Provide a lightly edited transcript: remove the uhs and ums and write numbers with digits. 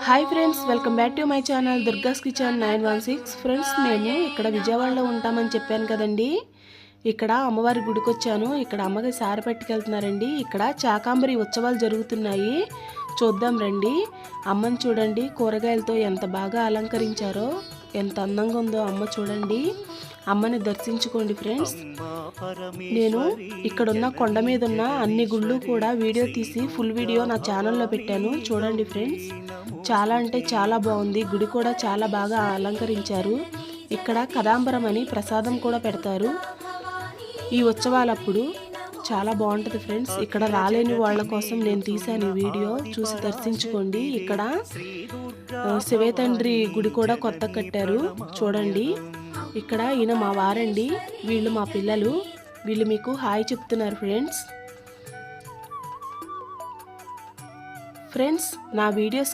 Hi friends, welcome back to my channel దుర్గాస్ kitchen 916. Friends, మేము ఇక్కడ విజయవాడలో ఉంటామని చెప్పాను కదండి. ఇక్కడ అమ్మవారి గుడికి వచ్చాను. ఇక్కడ అమ్మకి సారి పట్టుకెళ్తున్నారండి. ఇక్కడ చాకాంబరి ఉత్సవాలు జరుగుతున్నాయి, చూద్దాం రండి. అమ్మని చూడండి, కూరగాయలతో ఎంత బాగా అలంకరించారో, ఎంత అందంగా ఉందో అమ్మ చూడండి. అమ్మని దర్శించుకోండి ఫ్రెండ్స్. నేను ఇక్కడున్న కొండ మీద ఉన్న అన్ని గుళ్ళు కూడా వీడియో తీసి ఫుల్ వీడియో నా ఛానల్లో పెట్టాను, చూడండి ఫ్రెండ్స్. చాలా అంటే చాలా బాగుంది. గుడి కూడా చాలా బాగా అలంకరించారు. ఇక్కడ కదాంబరం అని ప్రసాదం కూడా పెడతారు ఈ ఉత్సవాలప్పుడు. చాలా బాగుంటుంది ఫ్రెండ్స్. ఇక్కడ రాలేని వాళ్ళ కోసం నేను తీశాను ఈ వీడియో, చూసి దర్శించుకోండి. ఇక్కడ శివేతండ్రి గుడి కూడా కొత్త కట్టారు, చూడండి. ఇక్కడ ఈయన మా వారండి, వీళ్ళు మా పిల్లలు. వీళ్ళు మీకు హాయ్ చెప్తున్నారు ఫ్రెండ్స్. నా వీడియోస్